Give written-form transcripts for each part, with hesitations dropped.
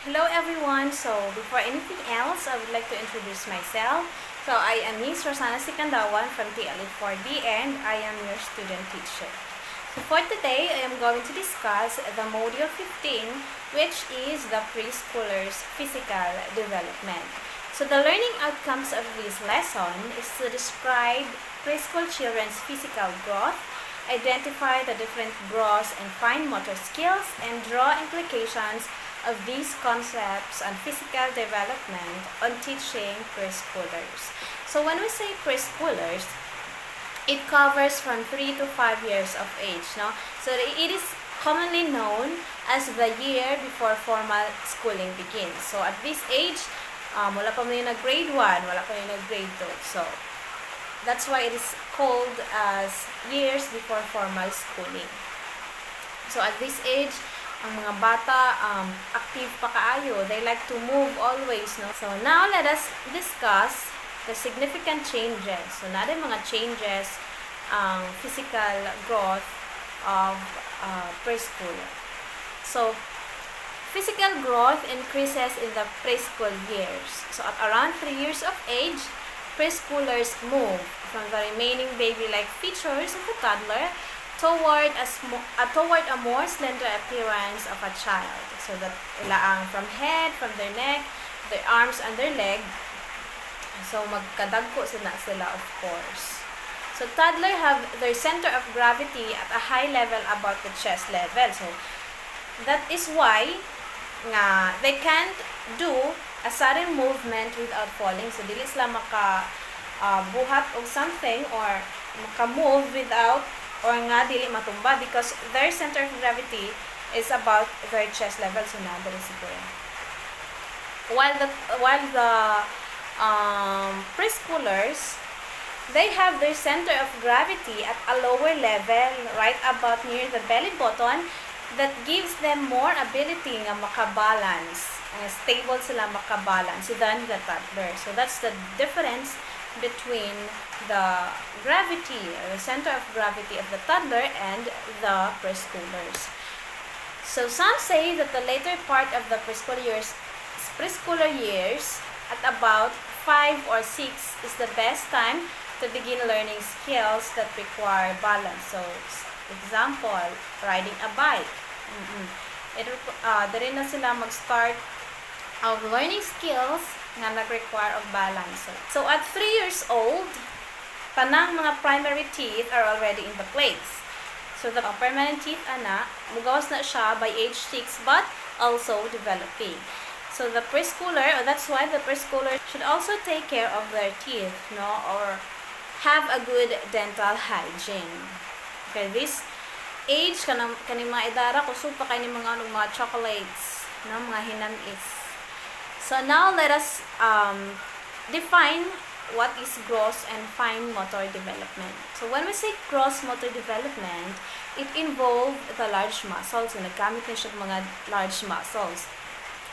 Hello everyone. So before anything else, I would like to introduce myself. So I am Miss Rosana Sikandawan from TLE4D and I am your student teacher. So for today, I am going to discuss the module 15, which is the preschoolers' physical development. So the learning outcomes of this lesson is to describe preschool children's physical growth, identify the different gross and fine motor skills, and draw implications of these concepts on physical development on teaching preschoolers. So when we say preschoolers, it covers from 3 to 5 years of age, no? So it is commonly known as the year before formal schooling begins. So at this age, wala pa man yung nag-grade 1, wala pa yung nag-grade 2. So that's why it is called as years before formal schooling. So at this age, ang mga bata active pa kaayo. They like to move always, no? So now let us discuss the significant changes. So natin mga changes ang physical growth of preschool. So physical growth increases in the preschool years. So at around 3 years of age, preschoolers move from the remaining baby-like features of the toddler toward a more slender appearance of a child. So that ilaang from head, from their neck, their arms, and their leg. So magkadagko sila of course. So toddler have their center of gravity at a high level above the chest level. So that is why nga they can't do a sudden movement without falling. So dili sila buhat of something or maka-move without or nga dili matumba because their center of gravity is about their chest level. So na dili siguro. While the preschoolers, they have their center of gravity at a lower level, right about near the belly button, that gives them more ability nga makabalance. Stable sila makabalance than the toddler. So that's the difference between the gravity, or the center of gravity of the toddler and the preschoolers. So some say that the later part of the preschooler years, at about 5 or 6, is the best time to begin learning skills that require balance. So example, riding a bike. Dali na sila mag-start of learning skills nga nag-require of balance. So at 3 years old, panang mga primary teeth are already in the place. So the permanent teeth mugawas na siya by age 6 but also developing. So the preschooler, or that's why the preschooler should also take care of their teeth, no, or have a good dental hygiene. Okay, this age kanang mga idara kusog pa kay ni mga chocolates, no, mga hinamis. So now let us define what is gross and fine motor development. So when we say gross motor development, it involves the large muscles. So naggamit na siya mga large muscles.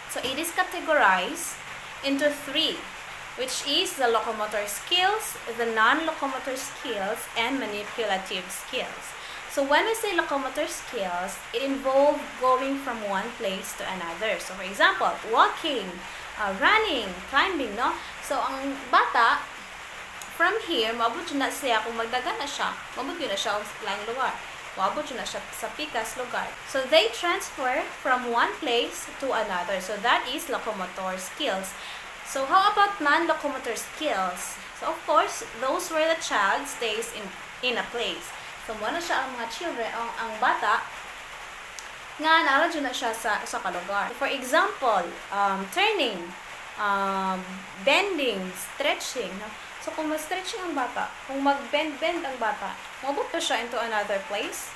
So it is categorized into 3, which is the locomotor skills, the non-locomotor skills, and manipulative skills. So when we say locomotor skills, it involves going from one place to another. So for example, walking, running, climbing, no? So ang bata, from here, maabot yun na siya, kung magdaga na siya, maabot yun na siya sa laing lugar. Maabot yun na siya sa pikas lugar. So they transfer from one place to another. So that is locomotor skills. So how about non-locomotor skills? So of course, those where the child stays in a place. So muna siya ang mga children, ang bata, nga naradyo na siya sa kalugar. For example, turning, bending, stretching. No? So kung mag-stretching ang bata, kung mag-bend ang bata, mabot pa siya into another place?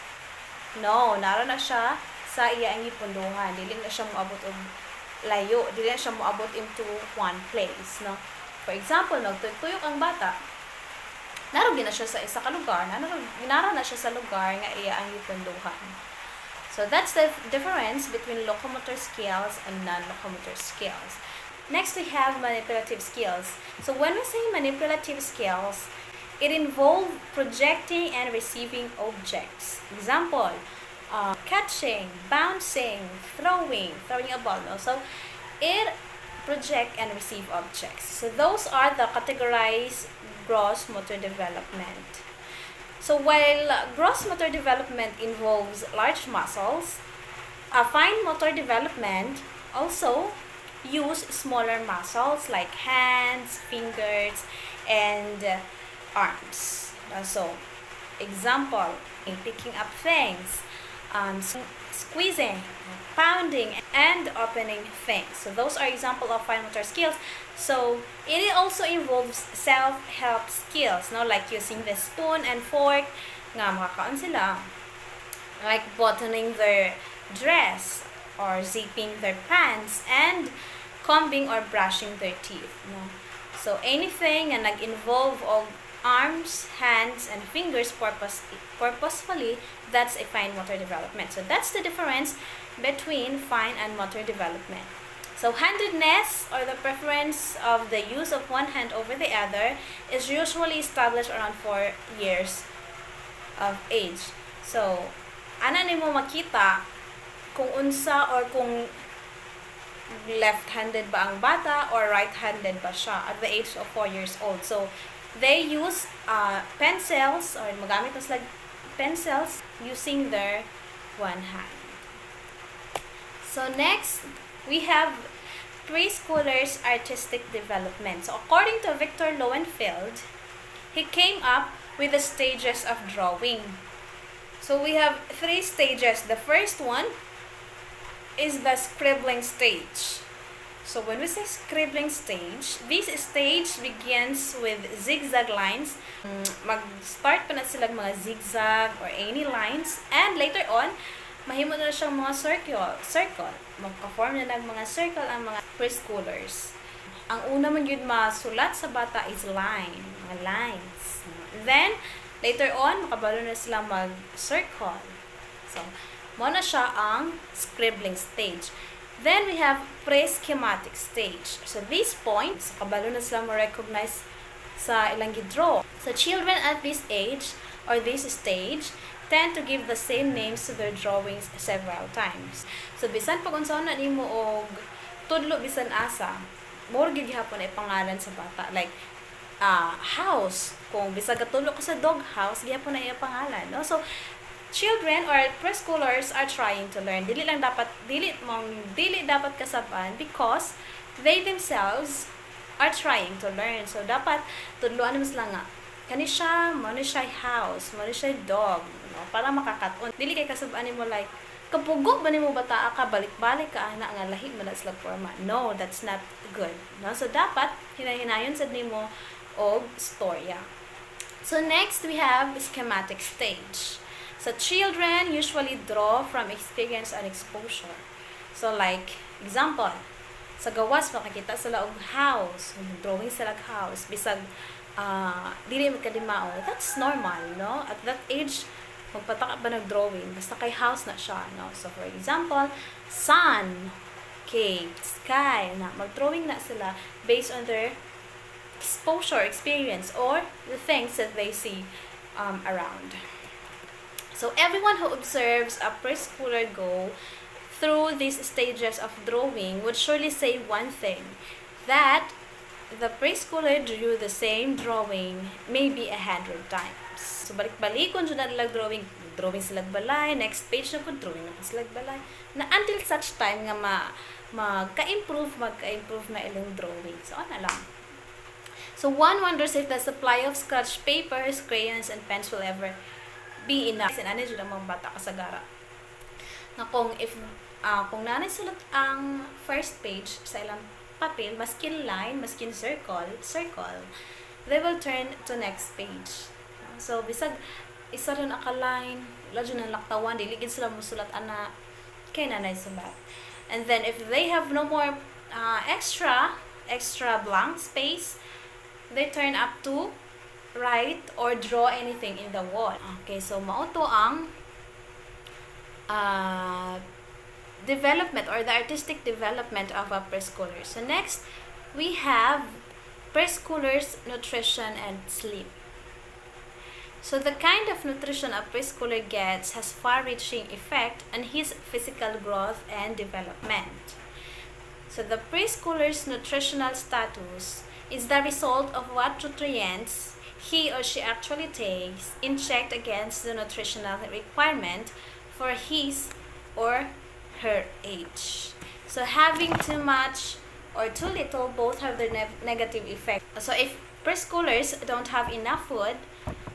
No, nara na siya sa iya ang ipunduhan. Dili na siya moabot og layo, dili na siya moabot into one place. No? For example, nagtuyok ang bata, narugin na siya sa isa ka lugar, nara na siya sa lugar nga iya ang ipunduhan. So that's the difference between locomotor skills and non-locomotor skills. Next, we have manipulative skills. So when we say manipulative skills, it involves projecting and receiving objects. Example, catching, bouncing, throwing a ball. No? So It project and receive objects. So those are the categorized gross motor development. So while gross motor development involves large muscles, fine motor development also use smaller muscles like hands, fingers, and arms. So, example, picking up things, squeezing, pounding, and opening things. So those are example of fine motor skills. So it also involves self-help skills, no? Like using the spoon and fork, nga makakaon sila. Like buttoning their dress, or zipping their pants, and combing or brushing their teeth. No? So anything na nag-involve of arms, hands, and fingers purposefully, that's a fine motor development. So that's the difference between fine and motor development. So handedness, or the preference of the use of one hand over the other, is usually established around 4 years of age. So, ana nimo makita kung unsa or kung left-handed ba ang bata or right-handed ba siya at the age of 4 years old. So, they use pencils, or magamit na sila pencils using their one hand. So, next, we have preschoolers' artistic development. So, according to Victor Lowenfeld, he came up with the stages of drawing. So, we have 3 stages. The first one is the scribbling stage. So when we say scribbling stage, this stage begins with zigzag lines. Mag-start pa na sila mga zigzag or any lines, and later on, mahimo na siyang mga circle. Magka-form na ng mga circle ang mga preschoolers. Ang una man yun masulat sa bata is line, mga lines. Then, later on, makabalo na sila mag-circle. So, mo na siya ang scribbling stage. Then, we have pre-schematic stage. So, these points, kabalo na sila ma-recognize sa ilang gidraw. So, children at this age, or this stage, tend to give the same names to their drawings several times. So, bisan pag unsaon na nimo og tudlo bisan asa, more gid gihapon ay pangalan sa bata. Like, house. Kung bisag katulog ko sa dog house, gihapon na iya pangalan. No? So, children or preschoolers are trying to learn. Dili dapat kasaban because they themselves are trying to learn. So dapat tudloan mo sila nga kani siya, mo ni siya house, mo ni siya dog, no? Para makakaton. Dili kay kasabaan nimo like kapugo ba nimo bata ka balik-balik ka ana nga lahi man sila forma. No, that's not good. No? So dapat hinahinayon sad nimo og storya. So next we have schematic stage. So children usually draw from experience and exposure. So like, example, sa gawas makikita sila og house, drawing sila og house, bisag dili magkadimao. That's normal, no? At that age, magpataka ba nag-drawing, basta kay house na siya, no? So for example, sun, okay, sky, na mag-drawing na sila based on their exposure, experience, or the things that they see around. So everyone who observes a preschooler go through these stages of drawing would surely say one thing, that the preschooler drew the same drawing maybe 100 times. So balik-balikon dyan na nilang drawing silag balay, next page na po, drawing na po silag balay, na until such time nga magka-improve na ilang drawing. So ano lang. So one wonders if the supply of scratch papers, crayons, and pens will ever be enough. Sinanay dyan ang mga bata kasagara. Na kung nanay sulat ang first page sa ilang papel, maskin line, maskin circle, they will turn to next page. So, bisag isa rin aka-line, wala dyan ang laktawan, diligid sila musulat ana kay nanay sulat. And then, if they have no more extra blank space, they turn up to write or draw anything in the wall. Okay, so mauto ang development or the artistic development of a preschooler. So next, we have preschoolers' nutrition and sleep. So the kind of nutrition a preschooler gets has far-reaching effect on his physical growth and development. So the preschooler's nutritional status is the result of what nutrients he or she actually takes in check against the nutritional requirement for his or her age. So having too much or too little both have their negative effect. So if preschoolers don't have enough food,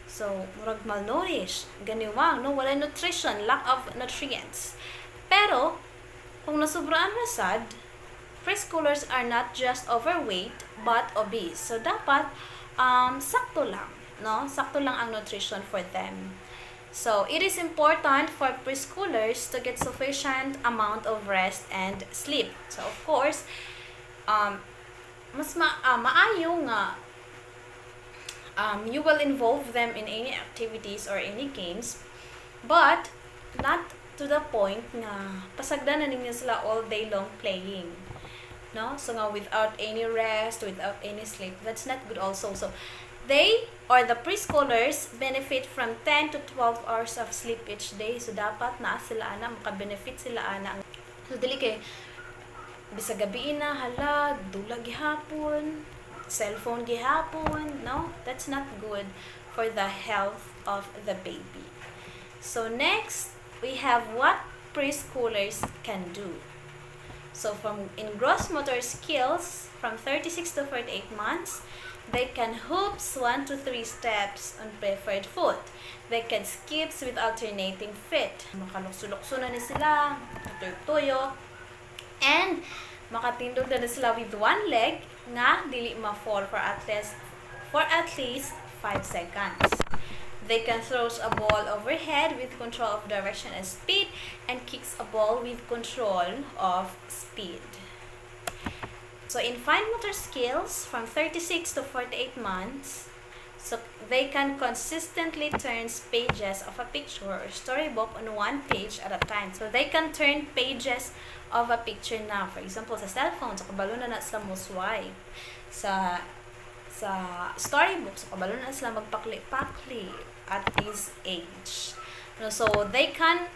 so murag malnourished, ganiwang, no, wala nutrition, lack of nutrients. Pero kung nasubraan na sad, preschoolers are not just overweight but obese. So dapat sakto lang, no? Sakto lang ang nutrition for them. So it is important for preschoolers to get sufficient amount of rest and sleep. So of course, mas maayo nga you will involve them in any activities or any games, but not to the point na pasagdan na ninyo sila all day long playing. No? So nga without any rest, without any sleep, that's not good also. So they or the preschoolers benefit from 10 to 12 hours of sleep each day. So dapat na sila ana maka-benefit sila ana. So dili kay bisa gabi na hala dula gihapon, cellphone gihapon, no? That's not good for the health of the baby. So next, we have what preschoolers can do. So in gross motor skills, from 36 to 48 months, they can hoops 1 to 3 steps on preferred foot. They can skips with alternating feet. Makalukso-lukso na ni sila, tuyo-tuyo, and makatindog na sila with one leg nga dili ma-fall for at least 5 seconds. They can throw a ball overhead with control of direction and speed, and kicks a ball with control of speed. So in fine motor skills, from 36 to 48 months, so they can consistently turn pages of a picture or storybook on one page at a time. So they can turn pages of a picture now. For example, sa cellphone, so kabalo na sila mo swipe. Sa storybook, so kabalo na sila magpakli-pakli at this age. So they can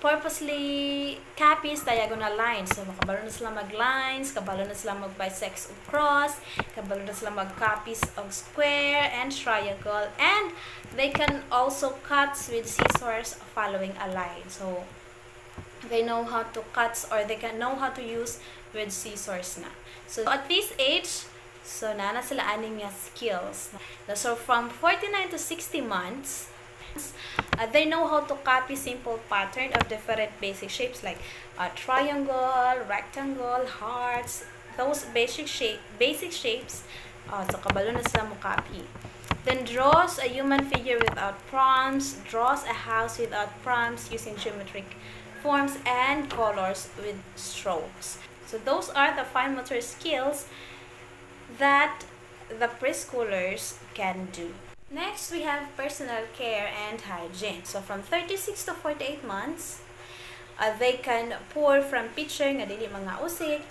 purposely copies diagonal lines. So kabalo na sila mag-lines, kabalo na sila mag-bisect of cross, kabalo na sila mag-copies of square and triangle, and they can also cut with scissors following a line. So they know how to cut, or they can know how to use with scissors na. So at this age, so nana sila aning skills. So from 49 to 60 months, they know how to copy simple pattern of different basic shapes like triangle, rectangle, hearts, those basic shapes. So kabalo na sila mo copy. Then draws a human figure without prompts, draws a house without prompts using geometric forms and colors with strokes. So those are the fine motor skills that the preschoolers can do. Next, we have personal care and hygiene. So from 36 to 48 months, they can pour from pitcher nga dili mga usik.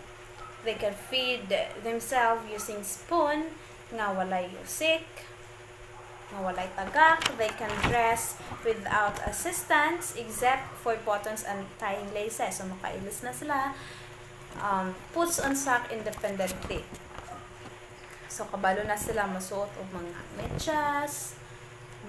They can feed themselves using spoon nga walay usik, nga walay tagak. They can dress without assistance except for buttons and tying laces. So makailis na sila. Puts on sock independently. So, kabalo na sila masuot og mga medyas.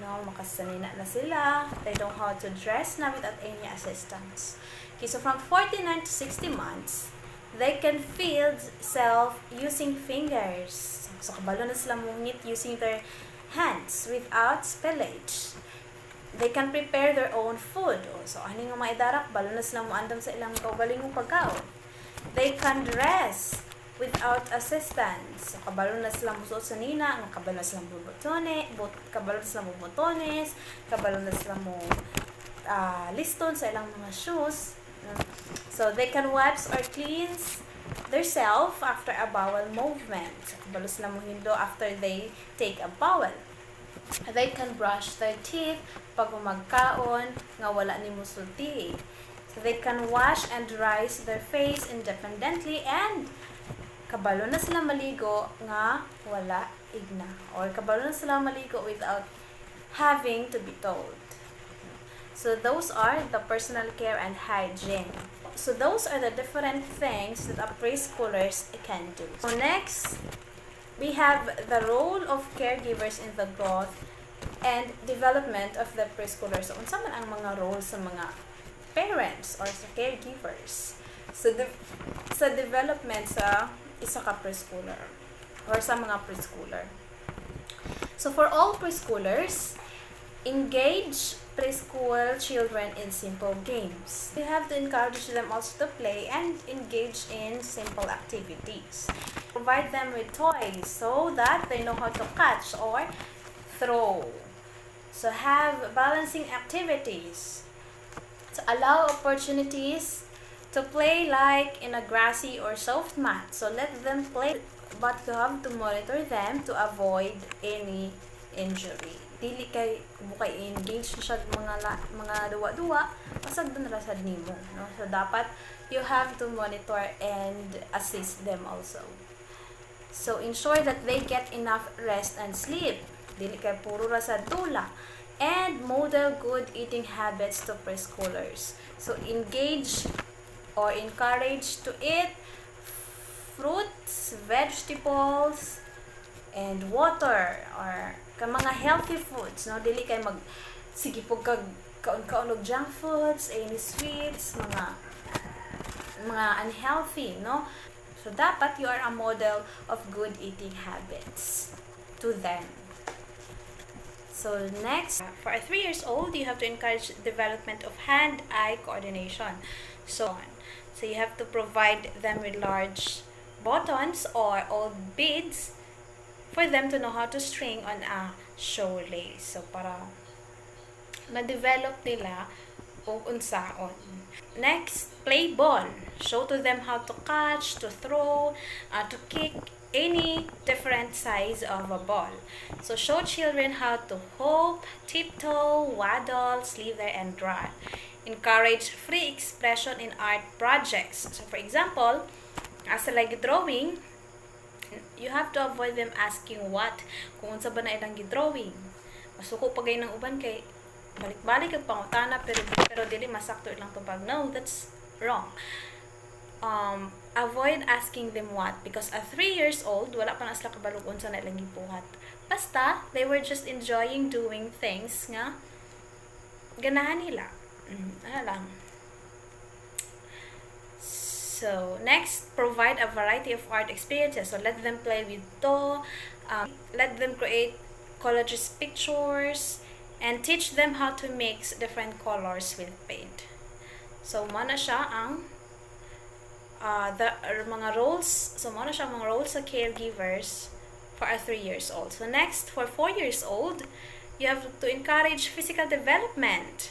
No, makasanina na sila. They know how to dress na without any assistance. Okay, so from 49 to 60 months, they can feed self using fingers. So, kabalo na sila mungit using their hands without spillage. They can prepare their own food. So, ano nga maidarak, balo na sila muandam sa ilang kaugalingong pagkaon. They can dress without assistance. So, kabalo na sila musuot sa nina, kabalo na sila kabalo na sila bubotones, kabalo na sila mo liston sa ilang mga shoes. So, they can wash or cleanse themselves after a bowel movement. So, kabalo sila mo hindo after they take a bowel. They can brush their teeth pag magkaon nga wala ni musulti. So, they can wash and dry their face independently, and kabalo na sila maligo nga wala igna, or kabalo na sila maligo without having to be told. So those are the personal care and hygiene. So those are the different things that a preschoolers can do. So next, we have the role of caregivers in the growth and development of the preschoolers. So unsa man ang mga roles sa mga parents or sa caregivers sa development sa isa ka preschooler or sa mga preschooler. So for all preschoolers, engage preschool children in simple games. You have to encourage them also to play and engage in simple activities. Provide them with toys so that they know how to catch or throw. So have balancing activities. To allow opportunities to play like in a grassy or soft mat. So let them play, but you have to monitor them to avoid any injury. Dili kay bukay engage siya mga duwa-duwa pasag doon rasad nimo, no? So dapat you have to monitor and assist them also. So ensure that they get enough rest and sleep. Dili kay puro rasad tula. And model good eating habits to preschoolers. So engage or encourage to eat fruits, vegetables, and water, or mga healthy foods, no? Dili kay sige po kaon-kaon og junk foods, any sweets, mga unhealthy, no? So dapat you are a model of good eating habits to them. So next, for a 3 years old, you have to encourage development of hand-eye coordination. So you have to provide them with large buttons or old beads for them to know how to string on a shoelace. So para ma-develop nila o unsaon. Next, play ball. Show to them how to catch, to throw, to kick any different size of a ball. So show children how to hop, tiptoe, waddle, slither, and run. Encourage free expression in art projects. So for example, as like drawing, you have to avoid them asking what, kung unsa ba na ilang gidrawing. Masuko pagay ng uban kay balik-balik ang pangutana pero dili masakto ilang tubag. No, that's wrong. Avoid asking them what, because at 3 years old, wala pa na sila kabalog unsa na ilang gibuhat. Basta, they were just enjoying doing things nga ganahan nila. Ano lang. So, next, provide a variety of art experiences. So, let them play with dough, let them create collages pictures, and teach them how to mix different colors with paint. So, mana siya ang mga roles. So, mana siya mga roles sa caregivers for a 3 years old. So, next, for 4 years old, you have to encourage physical development.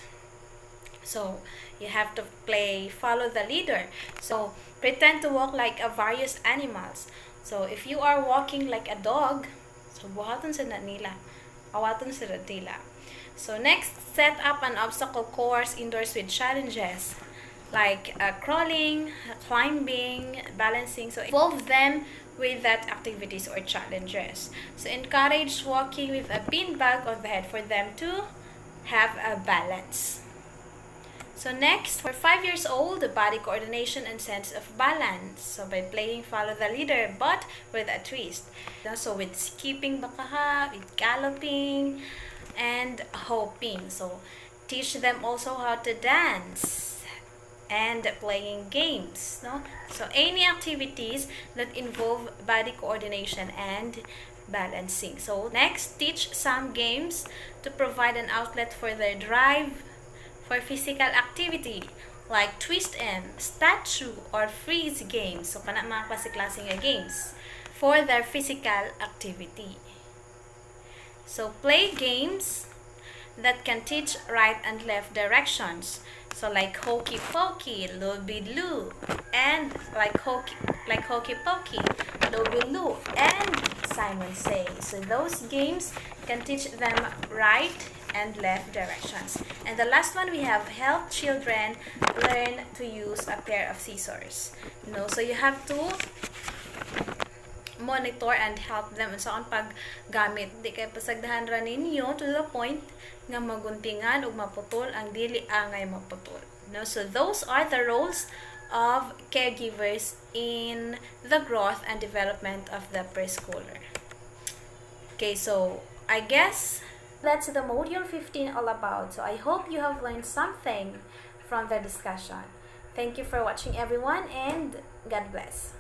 So, you have to play follow the leader. So, pretend to walk like a various animals. So, if you are walking like a dog, so buhaton sila nila. Awaton sila nila. So, next, set up an obstacle course indoors with challenges like crawling, climbing, balancing. So, involve them with that activities or challenges. So, encourage walking with a beanbag on the head for them to have a balance. So next, for 5 years old, body coordination and sense of balance. So by playing follow the leader, but with a twist. So with skipping bakaha, with galloping, and hopping. So teach them also how to dance and playing games. No? So any activities that involve body coordination and balancing. So next, teach some games to provide an outlet for their drive, for physical activity like twist and statue or freeze games. So kana mga klase-klase nga games for their physical activity. So play games that can teach right and left directions. So like hokey pokey, looby loo, and like hokey pokey, looby loo, and Simon Says. So those games can teach them right and left directions. And the last one, we have help children learn to use a pair of scissors. So you have to monitor and help them sa paggamit. Di kay pasagdahan ra ninyo to the point nga maguntingan o maputol ang dili angay maputol. So those are the roles of caregivers in the growth and development of the preschooler. Okay, so I guess that's the module 15 all about. So I hope you have learned something from the discussion. Thank you for watching, everyone, and God bless.